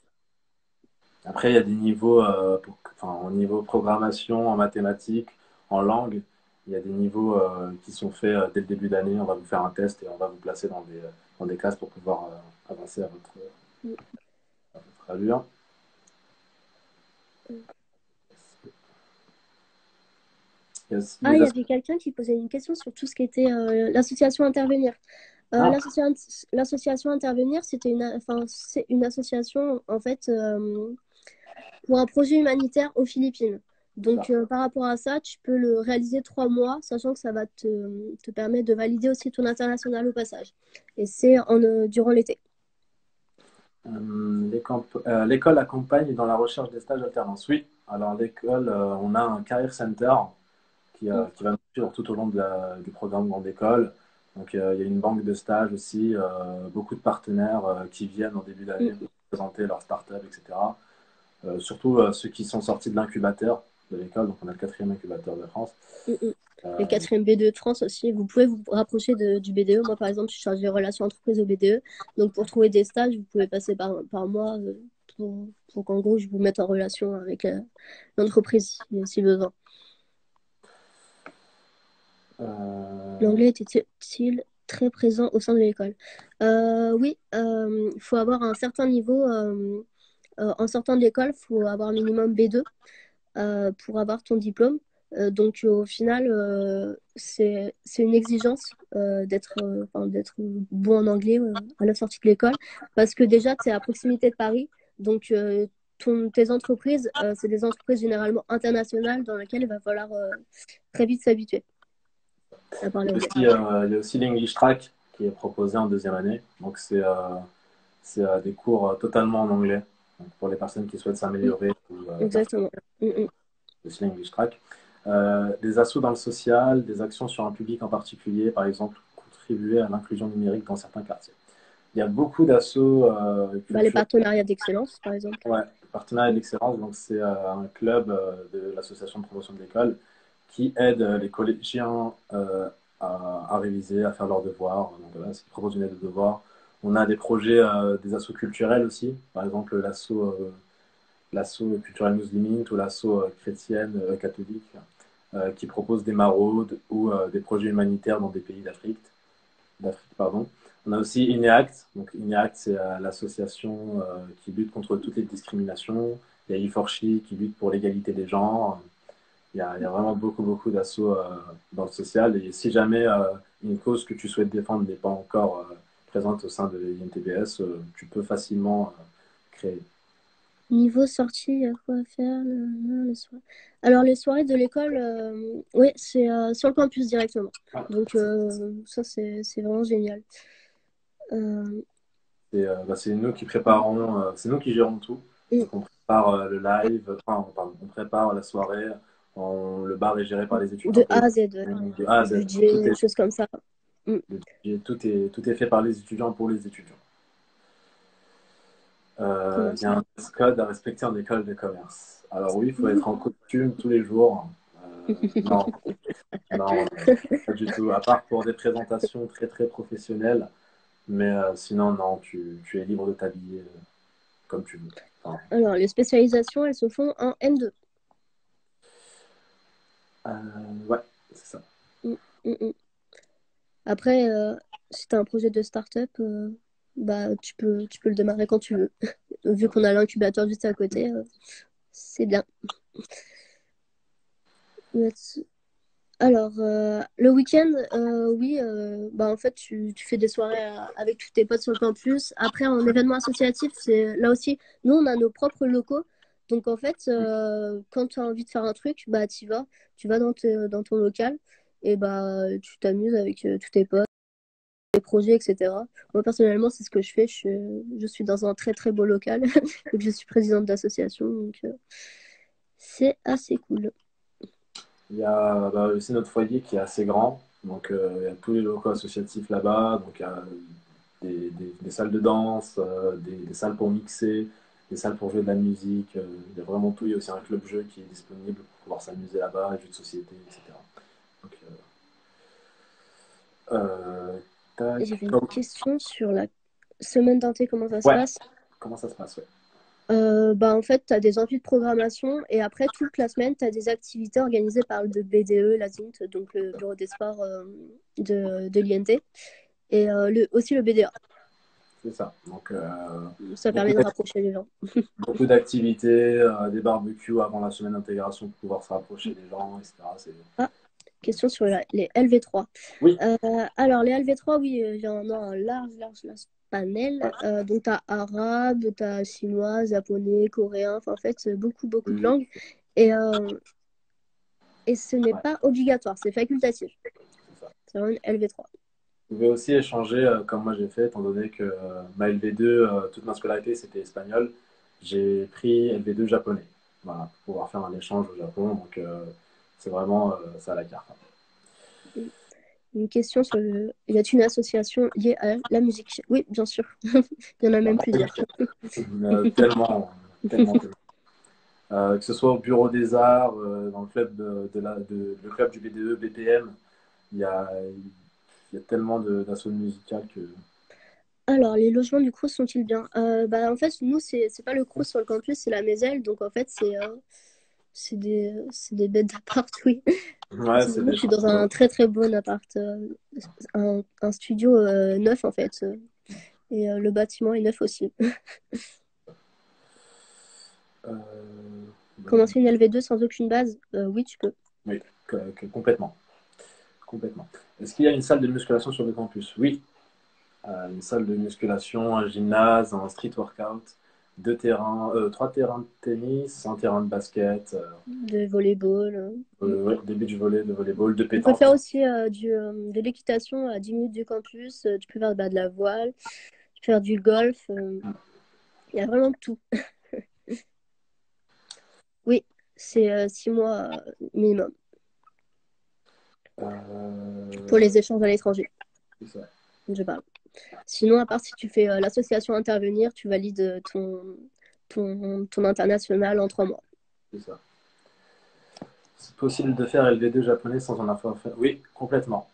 Après, il y a des niveaux, enfin, au niveau programmation, en mathématiques, en langue, il y a des niveaux qui sont faits dès le début d'année. On va vous faire un test et on va vous placer dans des classes pour pouvoir avancer Mm. à votre allure. Il y a aussi Ah, les il y avait quelqu'un qui posait une question sur tout ce qui était l'association Intervenir. Ah, L'association Intervenir, enfin, c'est une association, en fait, pour un projet humanitaire aux Philippines. Donc, ça. par rapport à ça, tu peux le réaliser 3 mois, sachant que ça va te permettre de valider aussi ton international au passage. Et c'est durant l'été. L'école accompagne dans la recherche des stages alternance. Oui, alors l'école, on a un Career Center Mm, qui va nous suivre tout au long du programme Grande École. Donc, il y a une banque de stages aussi, beaucoup de partenaires qui viennent en début d'année mm, pour présenter leur start-up, etc. Surtout ceux qui sont sortis de l'incubateur de l'école. Donc, on a le quatrième incubateur de France. mm, mm. Le Euh, quatrième BDE de France aussi. Vous pouvez vous rapprocher du BDE. Moi, par exemple, je suis chargée des relations entreprises au BDE. Donc, pour trouver des stages, vous pouvez passer par moi pour qu'en gros, je vous mette en relation avec l'entreprise si besoin. euh, L'anglais était utile. très présent au sein de l'école. Oui, il faut avoir un certain niveau. En sortant de l'école, il faut avoir un minimum B2 pour avoir ton diplôme. Donc au final, c'est une exigence d'être bon en anglais à la sortie de l'école parce que déjà, tu es à proximité de Paris. Donc tes entreprises, c'est des entreprises généralement internationales dans lesquelles il va falloir très vite s'habituer à parler anglais. Il y a aussi l'English Track qui est proposé en deuxième année. Donc, c'est des cours totalement en anglais. Donc, pour les personnes qui souhaitent Mm, s'améliorer ou exactement. Mm, aussi l'English Track. Des assos dans le social, des actions sur un public en particulier, par exemple, contribuer à l'inclusion numérique dans certains quartiers. Il y a beaucoup d'assauts Bah, les culturels. partenariats d'excellence, par exemple. Ouais, partenariat Mm, d'excellence, donc c'est un club de l'association de promotion de l'école qui aide les collégiens à réviser, à faire leurs devoirs. Donc voilà, ils proposent une aide de devoirs. On a des projets, des assos culturels aussi, par exemple l'asso culturelle musulmane ou l'asso chrétienne catholique qui propose des maraudes ou des projets humanitaires dans des pays d'Afrique, pardon. On a aussi INEACT. Donc INEACT, c'est l'association qui lutte contre toutes les discriminations. Il y a E4She qui lutte pour l'égalité des genres. Il y a vraiment beaucoup, beaucoup d'assauts dans le social. Et si jamais une cause que tu souhaites défendre n'est pas encore présente au sein de l'INTBS, tu peux facilement créer. Niveau sortie, il y a quoi faire le soir. Alors, les soirées de l'école, oui, c'est sur le campus directement. Donc, ça, c'est vraiment génial. Euh, C'est nous qui préparons, c'est nous qui gérons tout. mm, Donc on prépare le live, enfin, pardon, on prépare la soirée. Le bar est géré par les étudiants de pour A les à Z, ouais. de A à Z. Budget, des choses comme ça. Mm. Tout est fait par les étudiants pour les étudiants. Comment Il y ça? a un dress code à respecter en école de commerce. Alors oui, il faut être en costume tous les jours. Non, non, pas du tout. À part pour des présentations très très professionnelles. Mais sinon, non, tu es libre de t'habiller comme tu veux. Enfin, Alors, les spécialisations, elles se font en N2. Euh, ouais, c'est ça. Mm, mm, mm. Après, si tu as un projet de start-up, bah, tu peux le démarrer quand tu veux. Vu qu'on a l'incubateur juste à côté, c'est bien. Alors, le week-end, oui, bah, en fait, tu fais des soirées avec tous tes potes sur le campus. Après, en événement associatif, c'est là aussi, nous, on a nos propres locaux. Donc, en fait, quand tu as envie de faire un truc, bah, tu vas dans ton local et bah, tu t'amuses avec tous tes potes, tes projets, etc. Moi, personnellement, c'est ce que je fais. Je suis dans un très, très beau local et je suis présidente d'association. Donc, c'est assez cool. Il y a aussi notre foyer qui est assez grand. Donc, il y a tous les locaux associatifs là-bas. Donc, il y a des salles de danse, des salles pour mixer, des salles pour jouer de la musique. Il y a vraiment tout. Il y a aussi un club jeu qui est disponible pour pouvoir s'amuser là-bas, jeux de société, etc. Donc, tac. J'avais une question sur la semaine d'inté, comment ça se Ouais, passe? comment ça se passe, ouais. Bah, en fait, tu as des envies de programmation et après, toute la semaine, tu as des activités organisées par le BDE, la ZINT, donc le Bureau des sports de l'INT, et aussi le BDA. C'est ça. Donc, Ça beaucoup permet de rapprocher les gens. beaucoup d'activités, des barbecues avant la semaine d'intégration pour pouvoir se rapprocher des gens, etc. Ah, question sur les LV3. Oui, Alors, les LV3, oui, il y en a un large, large, large panel. Donc, tu as arabe, tu as chinois, japonais, coréen, enfin, en fait, beaucoup, beaucoup de oui, langues. Et ce n'est ouais, pas obligatoire, c'est facultatif. c'est ça. C'est vraiment une LV3. Vous pouvez aussi échanger, comme moi j'ai fait, étant donné que ma LV2, toute ma scolarité c'était espagnol, j'ai pris LV2 japonais. Voilà, pour pouvoir faire un échange au Japon. Donc, c'est vraiment ça à la carte. Une question sur le... Y a-t-il une association liée à la musique? Oui, bien sûr. Il y en a même plusieurs. Tellement, tellement. Que ce soit au Bureau des Arts, dans le club, le club du BDE, BPM, il y a, il y a tellement d'assauts musicales que. Alors, les logements du Crous sont-ils bien? Bah, en fait, nous, c'est pas le Crous sur le campus, c'est la Méselle. Donc, en fait, c'est des bêtes d'appart, oui. Ouais, c'est Moi, des je suis dans un chambres. très très bon appart, un studio neuf en fait, et le bâtiment est neuf aussi. Euh, Commencer une LV2 sans aucune base, oui, tu peux. oui, complètement. Complètement. Est-ce qu'il y a une salle de musculation sur le campus? Oui. Une salle de musculation, un gymnase, un street workout, trois terrains de tennis, un terrain de basket, De volleyball. ouais, des beach volley, de volleyball, de On peut pétanque. faire aussi de l'équitation à 10 minutes du campus. Tu peux faire bah, de la voile, tu peux faire du golf. Il y a vraiment de tout. Oui, c'est 6 mois minimum pour Euh, les échanges à l'étranger, c'est ça. je parle. Sinon, à part si tu fais l'association intervenir, tu valides ton international en 3 mois. C'est ça. C'est possible de faire LV2 japonais sans en avoir fait. Oui, complètement.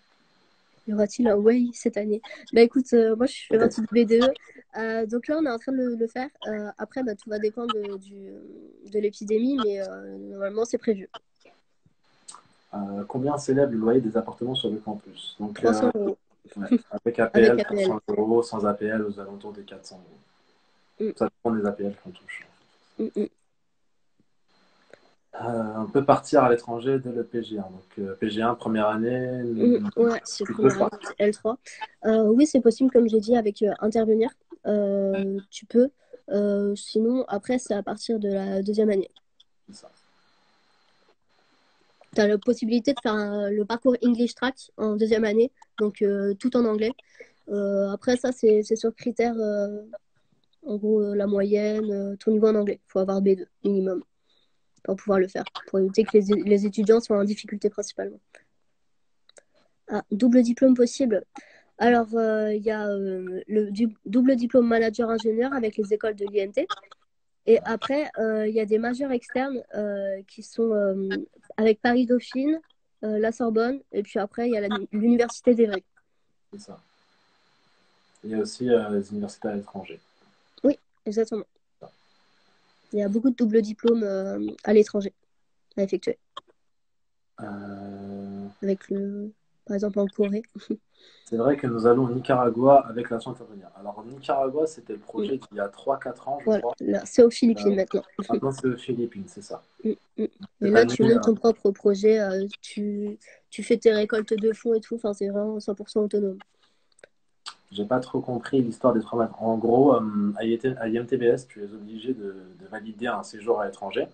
Y aura-t-il un way cette année? Bah écoute, moi je fais partie Peut-être. du BDE. Donc là, on est en train de le faire. Après, bah, tout va dépendre de l'épidémie, mais normalement, c'est prévu. Combien s'élève le loyer des appartements sur le campus? Donc, 300 € ouais, avec avec APL, APL. 300 euros, sans APL, aux alentours des 400 euros. Mm, Ça dépend des APL qu'on touche. mm, mm. On peut partir à l'étranger dès le PG1. Donc, PG1, première année, Ouais, c'est tu peux première année, pas. c'est L3. Oui, c'est possible, comme j'ai dit, avec intervenir. Tu peux. Sinon, après, c'est à partir de la deuxième année. C'est ça. Tu as la possibilité de faire le parcours English Track en deuxième année, donc tout en anglais. Après, ça, c'est sur critères, en gros, la moyenne, ton niveau en anglais. Il faut avoir B2 minimum pour pouvoir le faire, pour éviter que les étudiants soient en difficulté principalement. Ah, double diplôme possible. Alors, il y a double diplôme manager-ingénieur avec les écoles de l'INT. Et après, il y a des majeurs externes qui sont avec Paris-Dauphine, la Sorbonne, et puis après, il y a l'Université d'Evry. C'est ça. Il y a aussi les universités à l'étranger. Oui, exactement. Il y a beaucoup de doubles diplômes à l'étranger à effectuer. Euh, Avec par exemple, en Corée. c'est vrai que nous allons au Nicaragua avec l'avion intervenir. Alors, au Nicaragua, c'était le Mm. projet d'il y a 3 4 ans, je Voilà, crois. là, c'est aux Euh, Philippines maintenant. maintenant, c'est aux Philippines, c'est ça. Mm, mm. Et Cette là, année, tu montes ton propre projet, tu fais tes récoltes de fonds et tout. Enfin, c'est vraiment 100% autonome. j'ai pas trop compris l'histoire des 3 mètres. En gros, à IMTBS, tu es obligé de valider un séjour à l'étranger.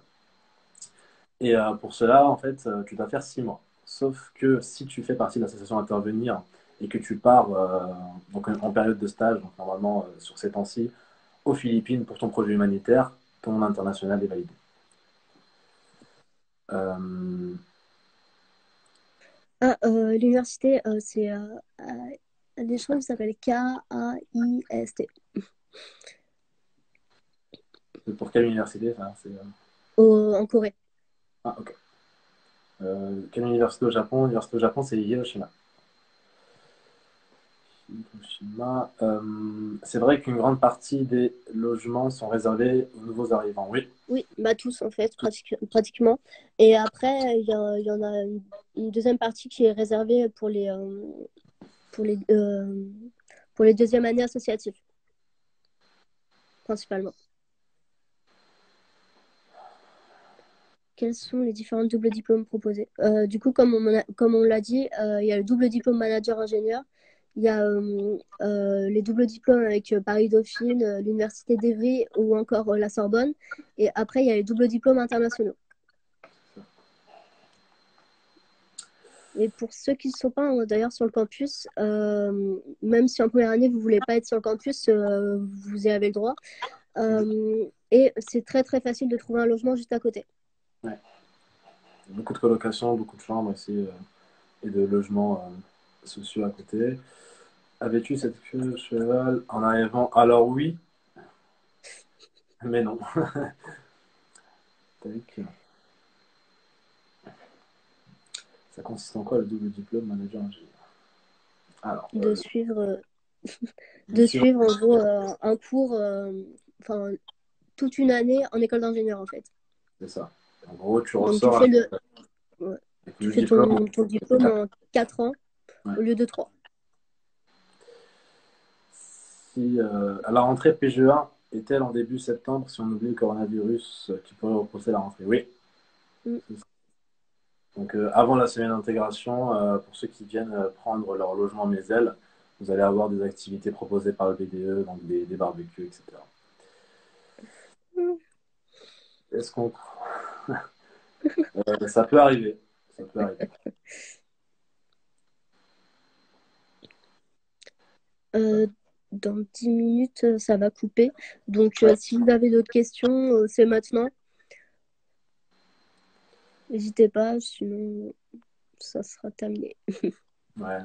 Et pour cela, en fait, tu dois faire 6 mois. Sauf que si tu fais partie de l'association Intervenir et que tu pars donc en période de stage, donc normalement sur ces temps-ci, aux Philippines pour ton projet humanitaire, ton international est validé. Euh, Ah, l'université, c'est des choses qui s'appellent KAIST. pour quelle université ça, En Corée. Ah, ok. Quelle université au Japon? L'université au Japon, c'est Hiroshima. Hiroshima. C'est vrai qu'une grande partie des logements sont réservés aux nouveaux arrivants. Oui, Oui, bah tous en fait, pratiquement. Et après, il y en a une deuxième partie qui est réservée pour les, euh, pour les deuxièmes années associatives, principalement. Quels sont les différents doubles diplômes proposés? Du coup, comme on l'a dit, il y a le double diplôme manager-ingénieur. Il y a les doubles diplômes avec Paris-Dauphine, l'Université d'Evry ou encore la Sorbonne. Et après, il y a les doubles diplômes internationaux. Et pour ceux qui ne sont pas d'ailleurs sur le campus, même si en première année, vous ne voulez pas être sur le campus, vous y avez le droit. Et c'est très très facile de trouver un logement juste à côté. ouais. Beaucoup de colocations, beaucoup de chambres ici et de logements sociaux à côté. Avais-tu cette queue cheval en arrivant? Alors oui, mais non. Tac. Ça consiste en quoi le double diplôme manager ingénieur? Alors, De suivre, bien de sûr, suivre en gros un cours, enfin toute une année en école d'ingénieur en fait. c'est ça. En gros, tu Donc, tu ressors fais ouais, avec tu le fais diplôme. ton diplôme en 4 ans Ouais. au lieu de 3. Si, à la rentrée, PGE1 est-elle en début septembre si on oublie le coronavirus qui pourrait repousser la rentrée? Oui. Mm. Donc, avant la semaine d'intégration, pour ceux qui viennent prendre leur logement Mézel, vous allez avoir des activités proposées par le BDE, donc des barbecues, etc. Est-ce qu'on... ça peut arriver. Ça peut arriver. Euh, dans 10 minutes, ça va couper. Donc, Ouais. si vous avez d'autres questions, c'est maintenant. N'hésitez pas, sinon ça sera terminé. Ouais.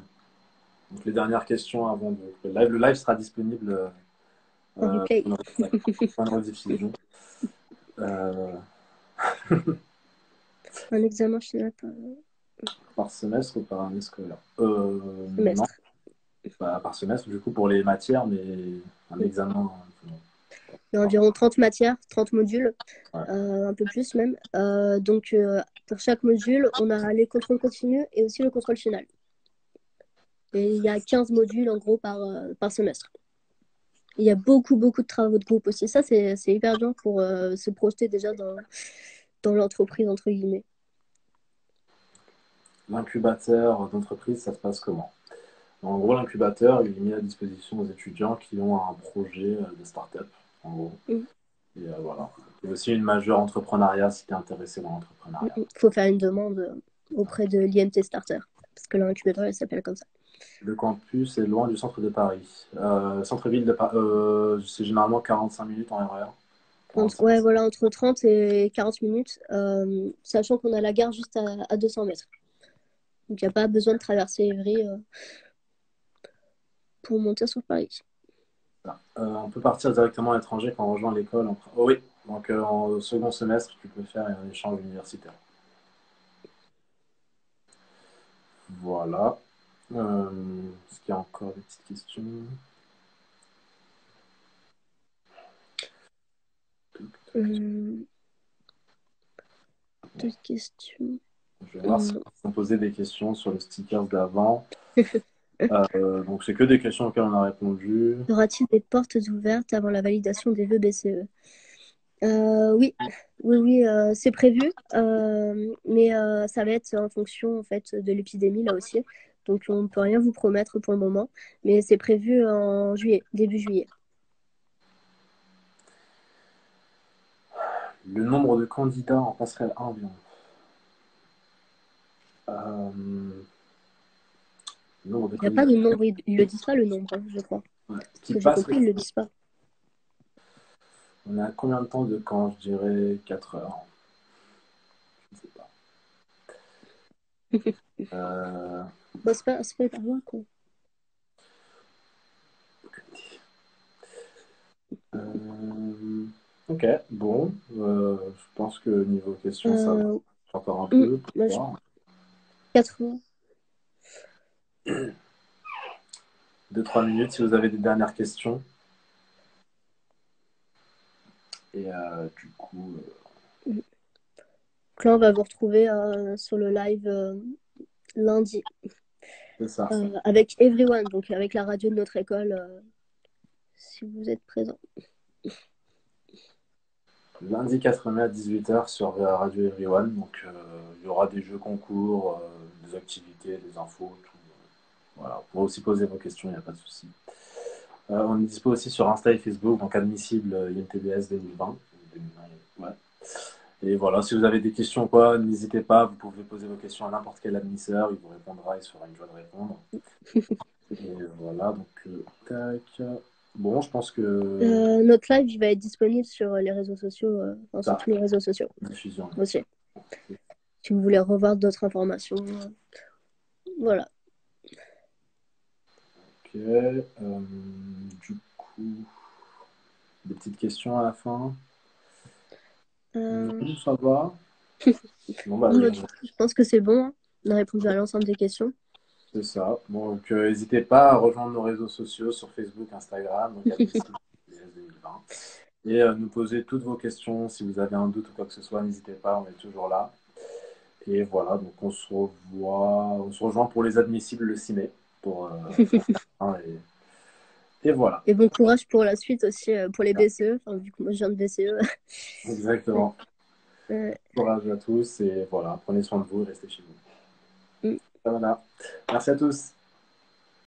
Donc, les dernières questions avant le live. Le live sera disponible En replay. pour une rediffusion. Euh, Un examen final par semestre ou par année scolaire? Non, semestre. pas par semestre, du coup, pour les matières, mais un Mm. examen. Il y a environ 30 matières, 30 modules, Ouais. un peu plus même. Donc, pour chaque module, on a les contrôles continus et aussi le contrôle final. Et il y a 15 modules en gros par semestre. Il y a beaucoup, beaucoup de travaux de groupe aussi. Ça, c'est hyper bien pour se projeter déjà dans l'entreprise, entre guillemets. L'incubateur d'entreprise, ça se passe comment? En gros, l'incubateur, il est mis à disposition aux étudiants qui ont un projet de start-up, en gros. Mm. Et voilà. Il y a aussi une majeure entrepreneuriat si tu es intéressé dans l'entrepreneuriat. Il faut faire une demande auprès de l'IMT Starter, parce que l'incubateur, il s'appelle comme ça. Le campus est loin du centre de Paris. Centre-ville de Paris, c'est généralement 45 minutes en RER. 45. Ouais, voilà, entre 30 et 40 minutes, sachant qu'on a la gare juste à 200 mètres. Donc, il n'y a pas besoin de traverser Évry pour monter sur Paris. On peut partir directement à l'étranger quand on rejoint l'école. Oh oui, donc en second semestre, tu peux faire un échange universitaire. Voilà. Est-ce qu'il y a encore des petites questions? D'autres questions? Je vais voir si Non. on posait des questions sur le sticker d'avant. Donc, c'est que des questions auxquelles on a répondu. Y aura-t-il des portes ouvertes avant la validation des vœux BCE? Oui, oui, c'est prévu, mais ça va être en fonction en fait de l'épidémie là aussi. Donc on ne peut rien vous promettre pour le moment, mais c'est prévu en juillet, début juillet. Le nombre de candidats en passerelle 1 environ. Le nombre de Il n'y a pas candidats. de nombre, ils le disent pas le nombre, hein, je crois. Ouais. Ce Qui que j'ai passent. compris, ils le disent pas. On a combien de temps de camp? Je dirais 4 heures. Je ne sais pas. Euh, Bah, c'est pas hyper loin, quoi. Ok, bon. Je pense que niveau question, ça va Euh, encore un peu pour moi, voir. 4 heures. 2-3 minutes si vous avez des dernières questions. Et du coup, Donc là, on va vous retrouver sur le live lundi c'est ça. avec Everyone, donc avec la radio de notre école, si vous êtes présent. Lundi 4 mai à 18h sur Radio Everyone. Donc, il y aura des jeux concours, des activités, des infos, tout. Voilà. Vous pouvez aussi poser vos questions, il n'y a pas de souci. On est dispo aussi sur Insta et Facebook, donc admissible IMTBS 2020. Ouais. Et voilà, si vous avez des questions, quoi, n'hésitez pas, vous pouvez poser vos questions à n'importe quel admisseur, il vous répondra, il sera une joie de répondre. Et voilà, donc, tac. Bon, je pense que. Notre live il va être disponible sur les réseaux sociaux, enfin, sur Ça, tous les réseaux sociaux diffusion. aussi. Si vous voulez revoir d'autres informations, voilà. Ok. Du coup, des petites questions à la fin. Non, Euh, ça va. Bon, bah, Moi, je pense que c'est bon, hein. On a répondu à l'ensemble des questions. c'est ça. Bon, donc, n'hésitez pas à rejoindre nos réseaux sociaux sur Facebook, Instagram, donc admissible 2020. et nous poser toutes vos questions. Si vous avez un doute ou quoi que ce soit, n'hésitez pas, on est toujours là. Et voilà, donc on se rejoint pour les admissibles le 6 mai pour hein, et voilà, Et bon courage pour la suite aussi, pour les BCE. Enfin, vu que moi, je viens de BCE. exactement. Euh, Courage à tous et voilà, prenez soin de vous et restez chez vous. mm. Voilà. Merci à tous.